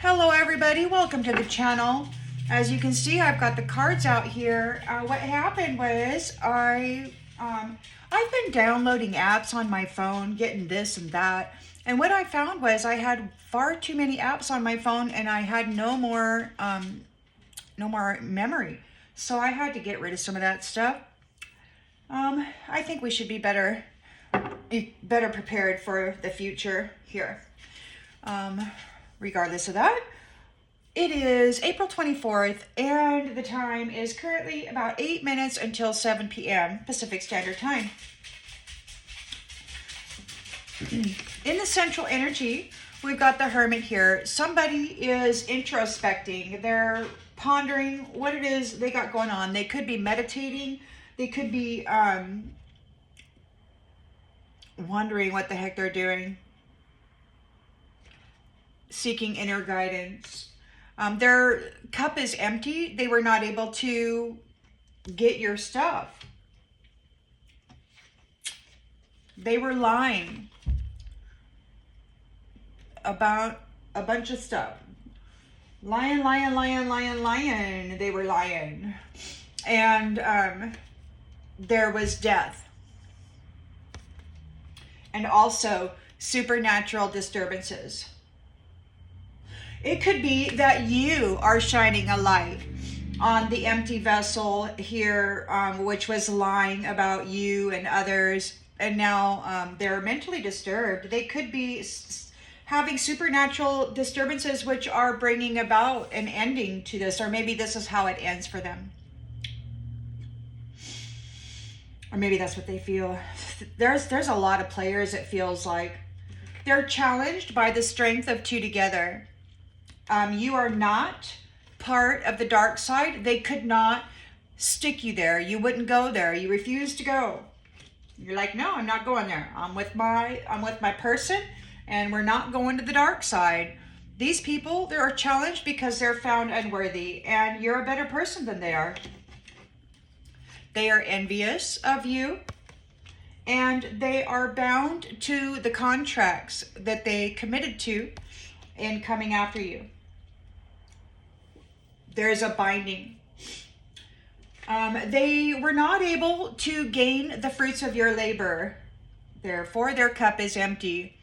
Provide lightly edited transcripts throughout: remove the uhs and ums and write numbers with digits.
Hello everybody, welcome to the channel. As you can see, I've got the cards out here. What happened was I've been downloading apps on my phone, getting this and that. And what I found was I had far too many apps on my phone and I had no more memory. So I had to get rid of some of that stuff. I think we should be better prepared for the future here. Regardless of that, it is April 24th and the time is currently about 8 minutes until 7 p.m. Pacific Standard Time. In the central energy, we've got the Hermit here. Somebody is introspecting. They're pondering what it is they got going on. They could be meditating. They could be wondering what the heck they're doing. Seeking inner guidance. Their cup is empty. They were not able to get your stuff. They were lying about a bunch of stuff. Lying. They were lying. And there was death. And also supernatural disturbances. It could be that you are shining a light on the empty vessel here, which was lying about you and others, and now they're mentally disturbed. They could be having supernatural disturbances which are bringing about an ending to this, or maybe this is how it ends for them. Or maybe that's what they feel. There's a lot of players, it feels like. They're challenged by the strength of two together. You are not part of the dark side. They could not stick you there. You wouldn't go there. You refuse to go. You're like, no, I'm not going there. I'm with my person, and we're not going to the dark side. These people, they are challenged because they're found unworthy, and you're a better person than they are. They are envious of you, and they are bound to the contracts that they committed to in coming after you. There's a binding. They were not able to gain the fruits of your labor. Therefore, their cup is empty.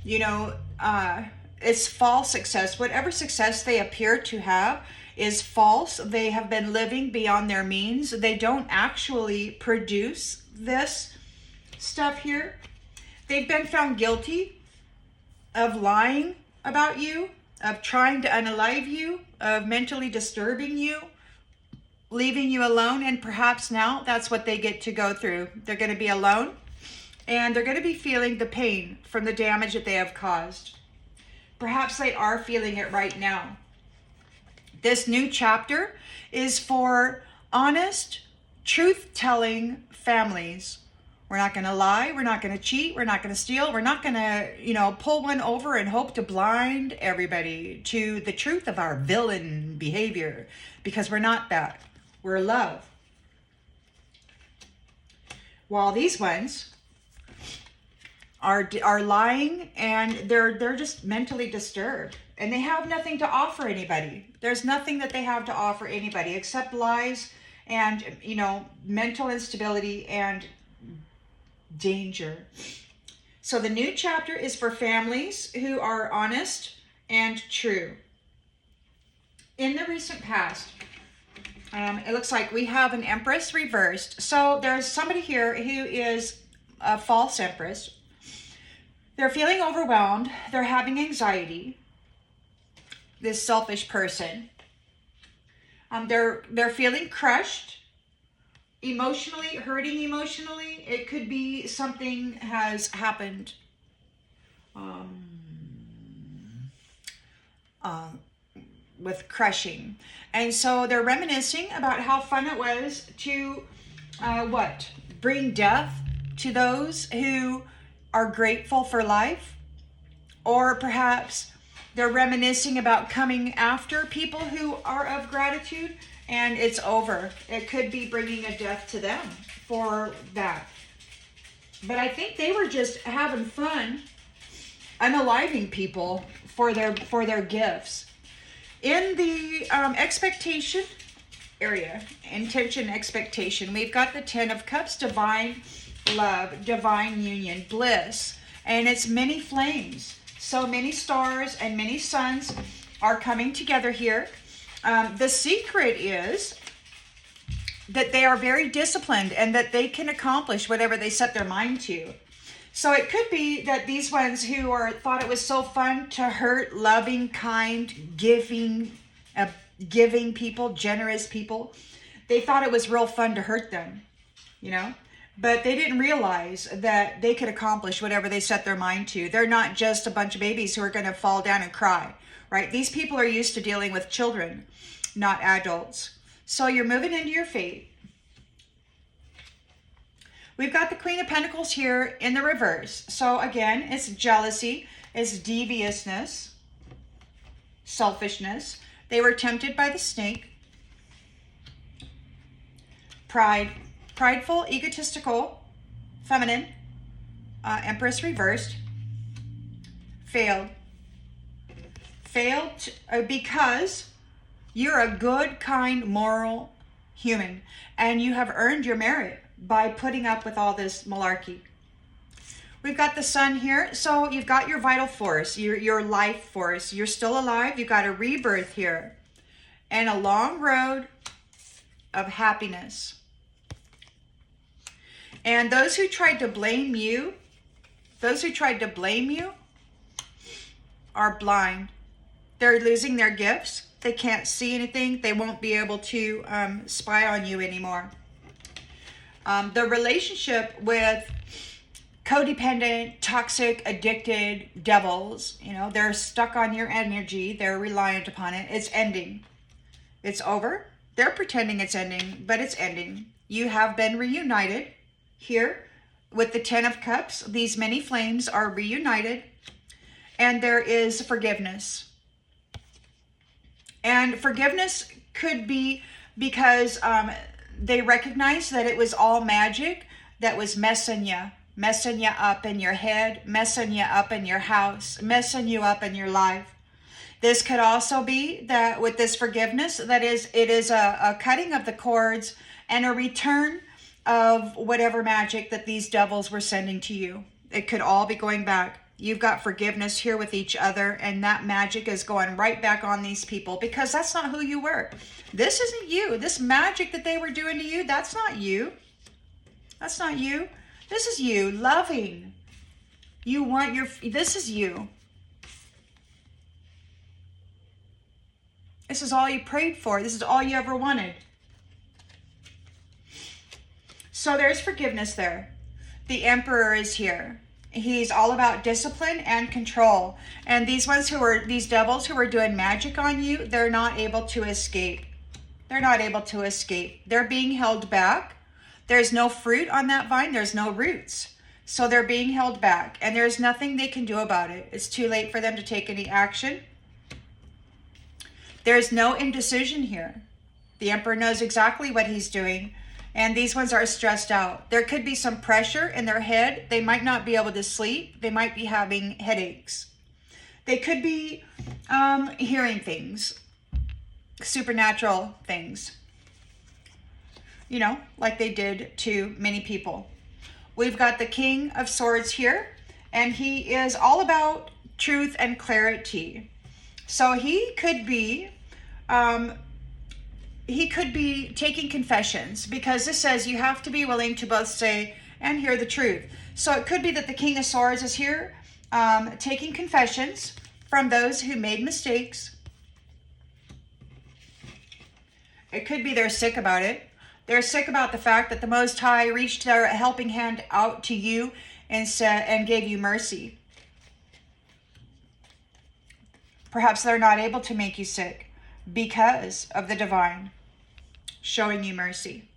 It's false success. Whatever success they appear to have is false. They have been living beyond their means. They don't actually produce this stuff here. They've been found guilty of lying about you, of trying to unalive you, of mentally disturbing you, leaving you alone, and perhaps now that's what they get to go through. They're going to be alone, and they're going to be feeling the pain from the damage that they have caused. Perhaps they are feeling it right now. This new chapter is for honest, truth-telling families. We're not going to lie. We're not going to cheat. We're not going to steal. We're not going to, pull one over and hope to blind everybody to the truth of our villain behavior, because we're not that. We're love. While these ones are lying, and they're just mentally disturbed, and they have nothing to offer anybody. There's nothing that they have to offer anybody except lies and, mental instability and danger. So the new chapter is for families who are honest and true. In the recent past, it looks like we have an Empress reversed. So there's somebody here who is a false Empress. They're feeling overwhelmed. They're having anxiety. This selfish person. They're feeling crushed. Emotionally, hurting emotionally. It could be something has happened with crushing. And so they're reminiscing about how fun it was to bring death to those who are grateful for life. Or perhaps they're reminiscing about coming after people who are of gratitude, and it's over. It could be bringing a death to them for that. But I think they were just having fun unaliving people for their gifts. In the expectation area, intention, expectation, we've got the Ten of Cups, divine love, divine union, bliss, and it's many flames. So many stars and many suns are coming together here. The secret is that they are very disciplined and that they can accomplish whatever they set their mind to. So it could be that these ones who thought it was so fun to hurt loving, kind, giving people, generous people, they thought it was real fun to hurt them, you know? But they didn't realize that they could accomplish whatever they set their mind to. They're not just a bunch of babies who are going to fall down and cry, right? These people are used to dealing with children, not adults. So you're moving into your fate. We've got the Queen of Pentacles here in the reverse. So again, it's jealousy, it's deviousness, selfishness. They were tempted by the snake. Pride, prideful, egotistical, feminine, Empress reversed. Failed. Failed because you're a good, kind, moral human, and you have earned your merit by putting up with all this malarkey. We've got the sun here. So you've got your vital force, your life force. You're still alive. You've got a rebirth here and a long road of happiness. And those who tried to blame you, are blind. They're losing their gifts. They can't see anything. They won't be able to spy on you anymore. The relationship with codependent, toxic, addicted devils, you know, they're stuck on your energy. They're reliant upon it. It's ending. It's over. They're pretending it's ending, but it's ending. You have been reunited here with the Ten of Cups. These many flames are reunited, and there is forgiveness. And forgiveness could be because they recognize that it was all magic that was messing you up in your head, messing you up in your house, messing you up in your life. This could also be that with this forgiveness, it is a cutting of the cords and a return of whatever magic that these devils were sending to you. It could all be going back. You've got forgiveness here with each other, and that magic is going right back on these people because that's not who you were. This isn't you. This magic that they were doing to you, that's not you. That's not you. This is you loving. This is you. This is all you prayed for. This is all you ever wanted. So there's forgiveness there. The Emperor is here. He's all about discipline and control. And these devils who are doing magic on you, they're not able to escape. They're not able to escape. They're being held back. There's no fruit on that vine. There's no roots. So they're being held back, and there's nothing they can do about it. It's too late for them to take any action. There's no indecision here. The Emperor knows exactly what he's doing. And these ones are stressed out. There could be some pressure in their head. They might not be able to sleep. They might be having headaches. They could be hearing things, supernatural things, you know, like they did to many people. We've got the King of Swords here, and he is all about truth and clarity. So he could be taking confessions, because this says you have to be willing to both say and hear the truth. So it could be that the King of Swords is here taking confessions from those who made mistakes. It could be they're sick about it. They're sick about the fact that the Most High reached their helping hand out to you and gave you mercy. Perhaps they're not able to make you sick because of the divine showing you mercy.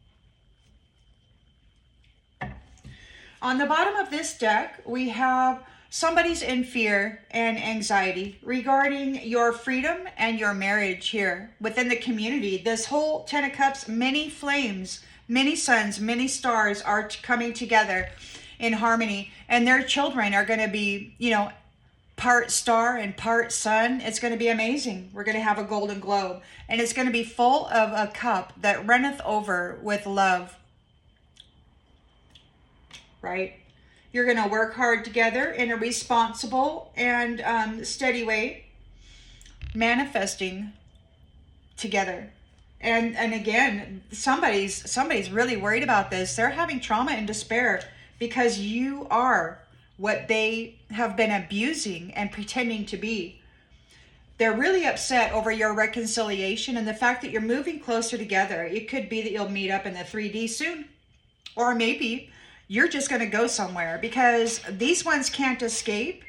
On the bottom of this deck, we have somebody's in fear and anxiety regarding your freedom and your marriage here within the community. This whole Ten of Cups, many flames, many suns, many stars are coming together in harmony, and their children are going to be, you know, part star and part sun. It's going to be amazing. We're going to have a golden globe, and it's going to be full of a cup that runneth over with love, right? You're going to work hard together in a responsible and steady way, manifesting together. And again, somebody's really worried about this. They're having trauma and despair because you are what they have been abusing and pretending to be. They're really upset over your reconciliation and the fact that you're moving closer together. It could be that you'll meet up in the 3D soon, or maybe you're just going to go somewhere, because these ones can't escape.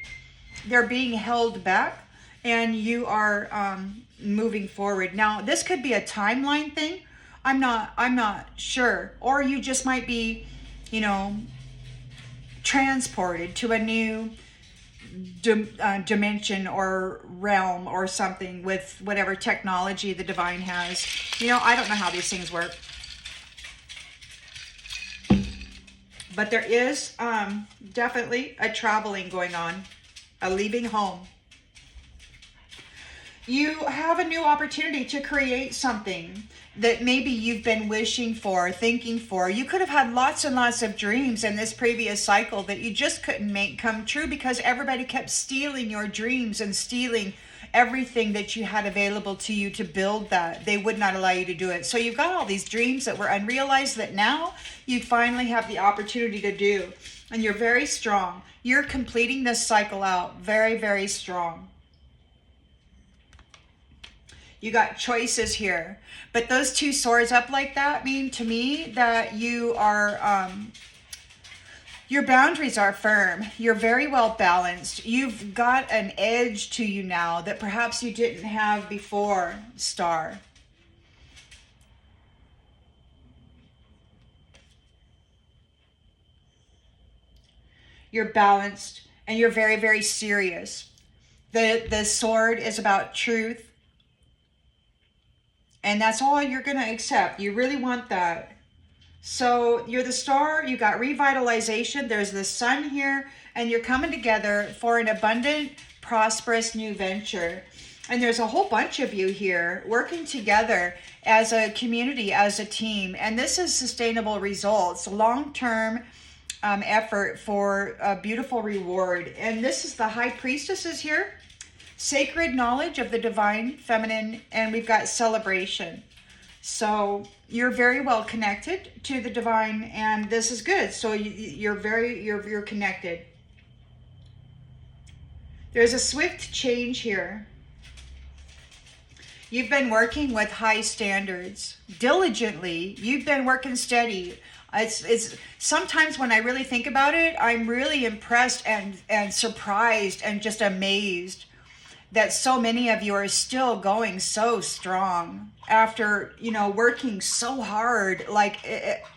They're being held back, and you are moving forward. Now, this could be a timeline thing. I'm not sure. Or you just might be, you know, transported to a new dimension or realm or something with whatever technology the divine has. You know, I don't know how these things work. But there is definitely a traveling going on, a leaving home. You have a new opportunity to create something that maybe you've been wishing for, thinking for. You could have had lots and lots of dreams in this previous cycle that you just couldn't make come true because everybody kept stealing your dreams and stealing everything that you had available to you to build that. They would not allow you to do it. So you've got all these dreams that were unrealized that now you finally have the opportunity to do. And you're very strong. You're completing this cycle out very, very strong. You got choices here. But those two swords up like that mean to me that you are, your boundaries are firm. You're very well balanced. You've got an edge to you now that perhaps you didn't have before, Star. You're balanced and you're very, very serious. The sword is about truth. And that's all you're going to accept. You really want that. So you're the star. You got revitalization. There's the sun here. And you're coming together for an abundant, prosperous new venture. And there's a whole bunch of you here working together as a community, as a team. And this is sustainable results, long-term effort for a beautiful reward. And this is the high priestesses here. Sacred knowledge of the divine feminine, and we've got celebration. So you're very well connected to the divine, and this is good. So you're connected. There's a swift change here. You've been working with high standards diligently. You've been working steady. It's sometimes when I really think about it, I'm really impressed and surprised and just amazed that so many of you are still going so strong after, you know, working so hard, like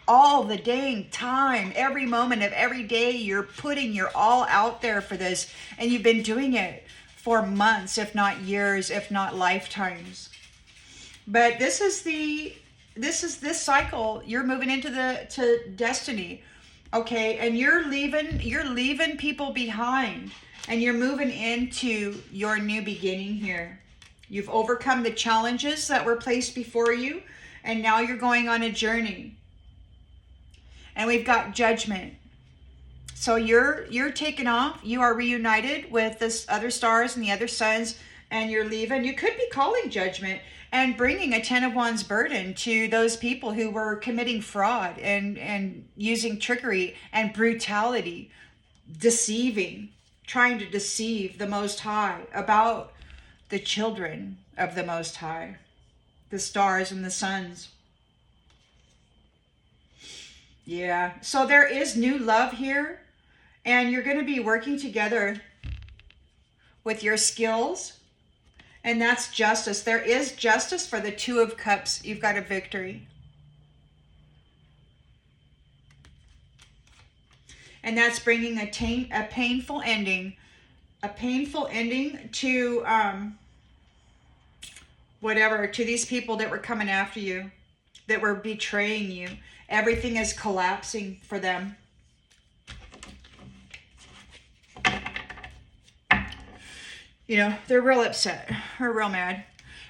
all the dang time, every moment of every day, you're putting your all out there for this, and you've been doing it for months, if not years, if not lifetimes. But this cycle, you're moving into to destiny, okay, and you're leaving people behind. And you're moving into your new beginning here. You've overcome the challenges that were placed before you, and now you're going on a journey. And we've got judgment. So you're taking off. You are reunited with this other stars and the other suns, and you're leaving. You could be calling judgment and bringing a 10 of Wands burden to those people who were committing fraud and using trickery and brutality, deceiving. Trying to deceive the Most High about the children of the Most High, the stars and the suns. Yeah, so there is new love here, and you're going to be working together with your skills, and that's justice. There is justice for the Two of Cups. You've got a victory. And that's bringing a painful ending to whatever, to these people that were coming after you, that were betraying you. Everything is collapsing for them. You know, they're real upset or real mad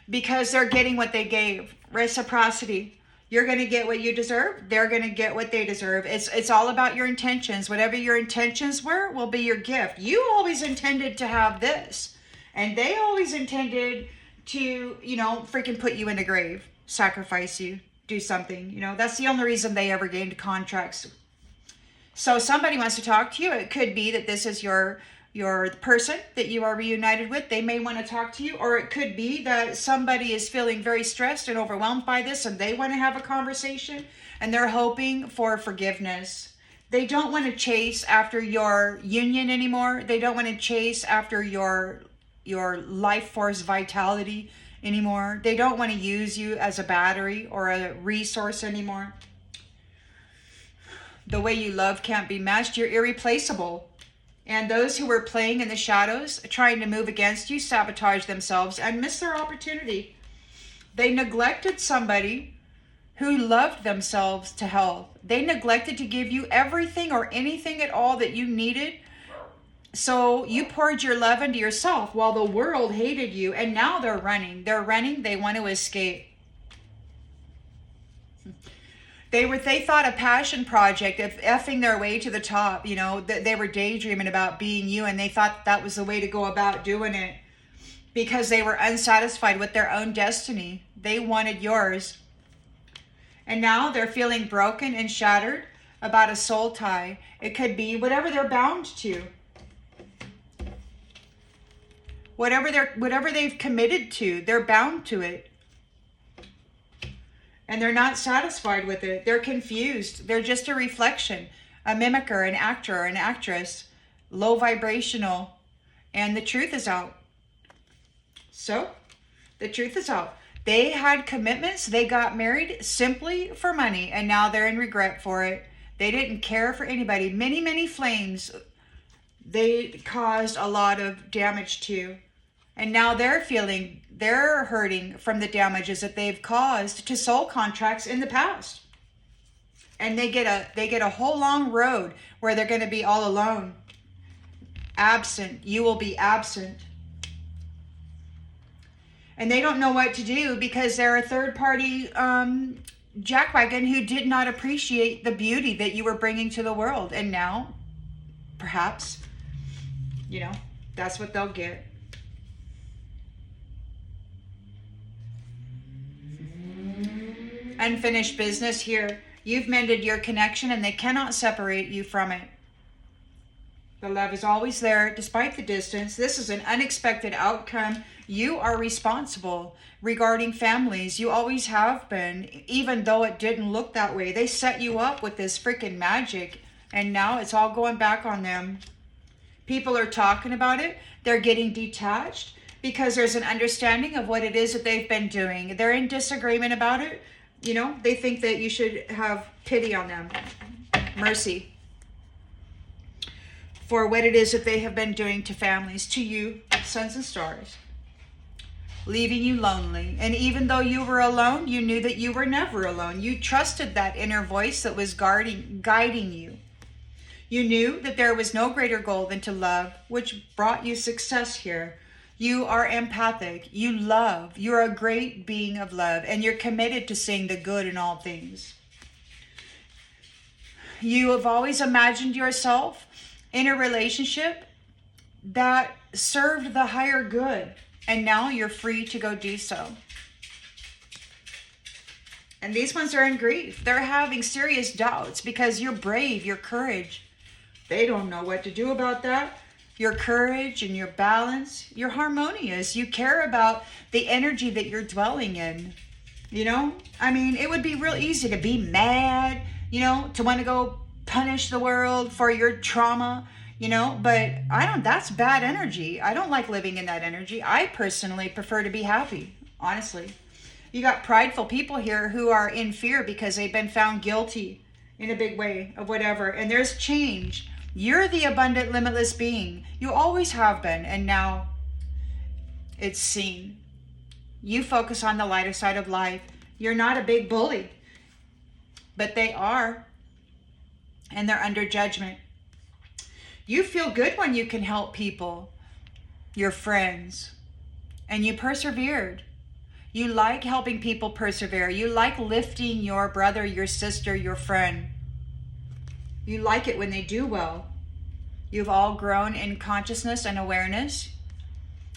because they're getting what they gave. Reciprocity. You're going to get what you deserve. They're going to get what they deserve. It's all about your intentions. Whatever your intentions were will be your gift. You always intended to have this. And they always intended to, you know, freaking put you in the grave, sacrifice you, do something. You know, that's the only reason they ever gained contracts. So somebody wants to talk to you. It could be that this is your person that you are reunited with. They may want to talk to you, or it could be that somebody is feeling very stressed and overwhelmed by this and they want to have a conversation and they're hoping for forgiveness. They don't want to chase after your union anymore. They don't want to chase after your life force vitality anymore. They don't want to use you as a battery or a resource anymore. The way you love can't be matched. You're irreplaceable. And those who were playing in the shadows, trying to move against you, sabotage themselves and miss their opportunity. They neglected somebody who loved themselves to health. They neglected to give you everything or anything at all that you needed. So you poured your love into yourself while the world hated you. And now they're running. They're running. They want to escape. They thought a passion project of effing their way to the top, you know, they were daydreaming about being you, and they thought that was the way to go about doing it because they were unsatisfied with their own destiny. They wanted yours. And now they're feeling broken and shattered about a soul tie. It could be whatever they're bound to. Whatever they've committed to, they're bound to it. And they're not satisfied with it. They're confused. They're just a reflection, a mimicker, an actor, an actress, low vibrational. And the truth is out. So, the truth is out. They had commitments. They got married simply for money. And now they're in regret for it. They didn't care for anybody. Many, many flames they caused a lot of damage to. And now they're hurting from the damages that they've caused to soul contracts in the past. And they get a whole long road where they're going to be all alone. Absent. You will be absent. And they don't know what to do because they're a third party jackwagon who did not appreciate the beauty that you were bringing to the world. And now, perhaps, you know, that's what they'll get. Unfinished business here. You've mended your connection and they cannot separate you from it. The love is always there despite the distance. This is an unexpected outcome. You are responsible regarding families. You always have been, even though it didn't look that way. They set you up with this freaking magic and now it's all going back on them. People are talking about it. They're getting detached because there's an understanding of what it is that they've been doing. They're in disagreement about it. You know, they think that you should have pity on them, mercy, for what it is that they have been doing to families, to you, sons and stars, leaving you lonely. And even though you were alone, you knew that you were never alone. You trusted that inner voice that was guiding you. You knew that there was no greater goal than to love, which brought you success here. You are empathic. You love. You're a great being of love. And you're committed to seeing the good in all things. You have always imagined yourself in a relationship that served the higher good. And now you're free to go do so. And these ones are in grief. They're having serious doubts because you're brave, your courage. They don't know what to do about that. Your courage and your balance, you're harmonious. You care about the energy that you're dwelling in. You know, I mean, it would be real easy to be mad, you know, to want to go punish the world for your trauma, you know, but that's bad energy. I don't like living in that energy. I personally prefer to be happy, honestly. You got prideful people here who are in fear because they've been found guilty in a big way of whatever. And there's change. You're the abundant, limitless being. You always have been, and now it's seen. You focus on the lighter side of life. You're not a big bully, but they are, and they're under judgment. You feel good when you can help people. your friends, and you persevered. You like helping people persevere. You like lifting your brother, your sister, your friend. You like it when they do well. You've all grown in consciousness and awareness.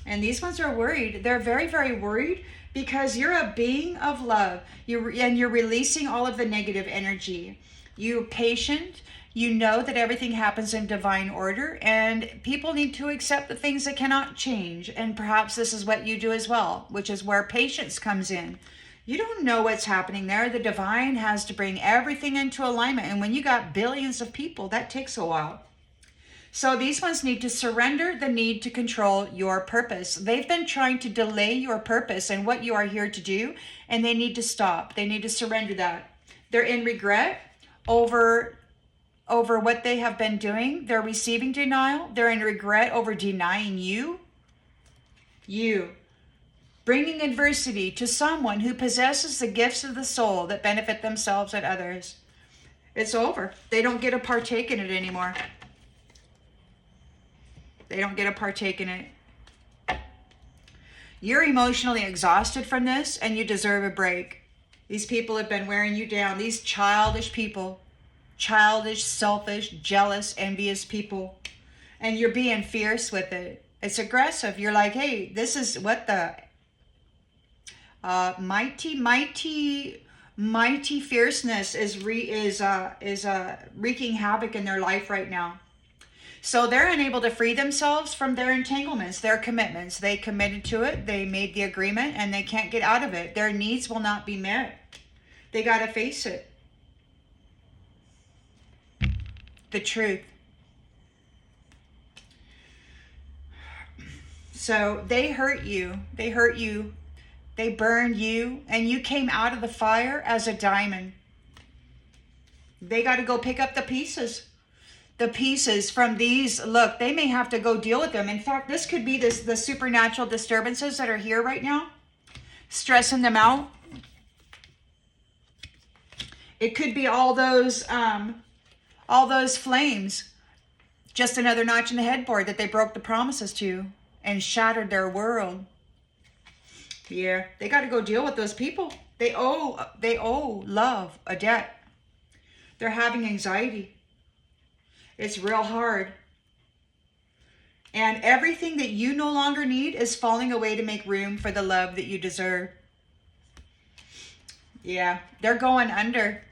And these ones are worried. They're very, very worried because you're a being of love. You're releasing all of the negative energy. You're patient. You know that everything happens in divine order, and people need to accept the things that cannot change. And perhaps this is what you do as well, which is where patience comes in. You don't know what's happening there. The divine has to bring everything into alignment. And when you got billions of people, that takes a while. So these ones need to surrender the need to control your purpose. They've been trying to delay your purpose and what you are here to do, and they need to stop. They need to surrender that. They're in regret over what they have been doing. They're receiving denial. They're in regret over denying you. Bringing adversity to someone who possesses the gifts of the soul that benefit themselves and others. It's over. They don't get to partake in it anymore. They don't get to partake in it. You're emotionally exhausted from this, and you deserve a break. These people have been wearing you down. These childish people. Childish, selfish, jealous, envious people. And you're being fierce with it. It's aggressive. You're like, hey, this is what the mighty fierceness is wreaking havoc in their life right now. So they're unable to free themselves from their entanglements, their commitments. They committed to it. They made the agreement, and they can't get out of it. Their needs will not be met. They got to face it. The truth. So they hurt you. They hurt you. They burned you, and you came out of the fire as a diamond. They got to go pick up the pieces. The pieces from these, look, they may have to go deal with them. In fact, this could be the supernatural disturbances that are here right now, stressing them out. It could be all those flames, just another notch in the headboard that they broke the promises to and shattered their world. Yeah, they got to go deal with those people. They owe love a debt. They're having anxiety. It's real hard. And everything that you no longer need is falling away to make room for the love that you deserve. Yeah, they're going under,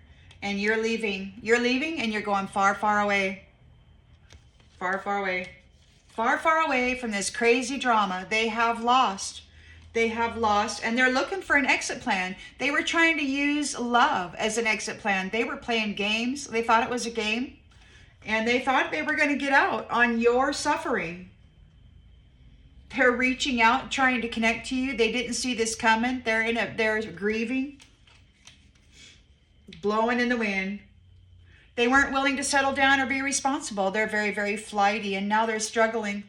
and you're leaving. You're leaving, and you're going far, far away. Far, far away. Far, far away from this crazy drama. They have lost. They have lost, and they're looking for an exit plan. They were trying to use love as an exit plan. They were playing games. They thought it was a game. And they thought they were going to get out on your suffering. They're reaching out, trying to connect to you. They didn't see this coming. They're grieving, blowing in the wind. They weren't willing to settle down or be responsible. They're very, very flighty, and now they're struggling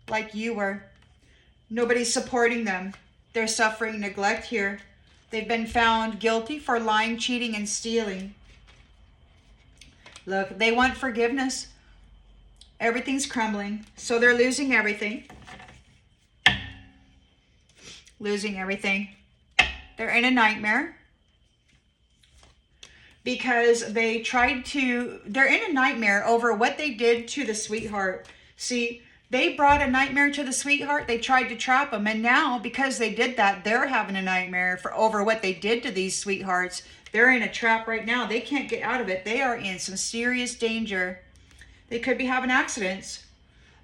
like you were. Nobody's supporting them. They're suffering neglect here. They've been found guilty for lying, cheating, and stealing. Look, they want forgiveness. Everything's crumbling. So they're losing everything. Losing everything. They're in a nightmare. Because they're in a nightmare over what they did to the sweetheart. See, they brought a nightmare to the sweetheart. They tried to trap him. And now, because they did that, they're having a nightmare over what they did to these sweethearts. They're in a trap right now. They can't get out of it. They are in some serious danger. They could be having accidents.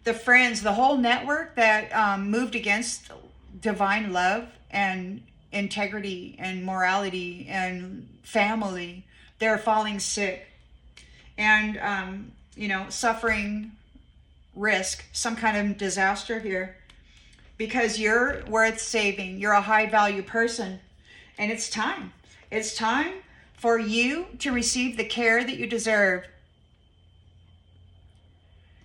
The friends, the whole network that moved against divine love and integrity and morality and family, they're falling sick and, suffering risk, some kind of disaster here, because you're worth saving. You're a high value person, and it's time. It's time for you to receive the care that you deserve.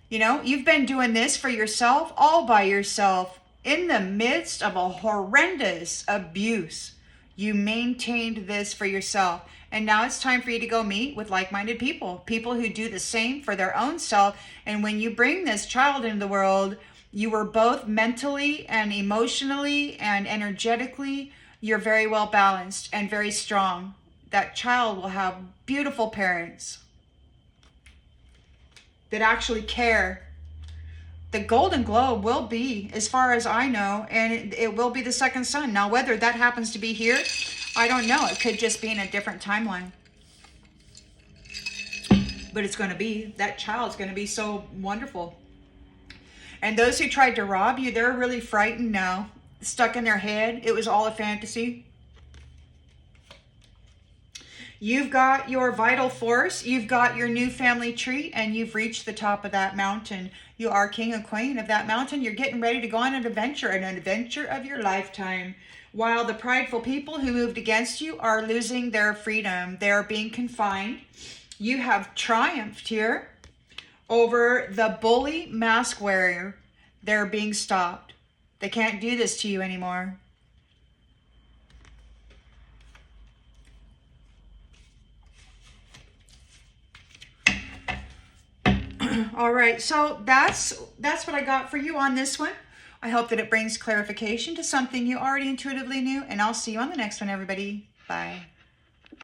You've been doing this for yourself, all by yourself, in the midst of a horrendous abuse. You maintained this for yourself. And now it's time for you to go meet with like-minded people who do the same for their own self. And when you bring this child into the world, You were both mentally and emotionally and energetically, you're very well balanced and very strong. That child will have beautiful parents that actually care. The Golden Globe will be, as far as I know, and it will be the second son. Now, whether that happens to be here, I don't know. It could just be in a different timeline. But it's going to be, that child's going to be so wonderful. And those who tried to rob you, they're really frightened now. Stuck in their head. It was all a fantasy. You've got your vital force. You've got your new family tree, and you've reached the top of that mountain. You are king and queen of that mountain. You're getting ready to go on an adventure of your lifetime. While the prideful people who moved against you are losing their freedom. They're being confined. You have triumphed here over the bully mask wearer. They're being stopped. They can't do this to you anymore. All right, so that's what I got for you on this one. I hope that it brings clarification to something you already intuitively knew, and I'll see you on the next one, everybody. Bye.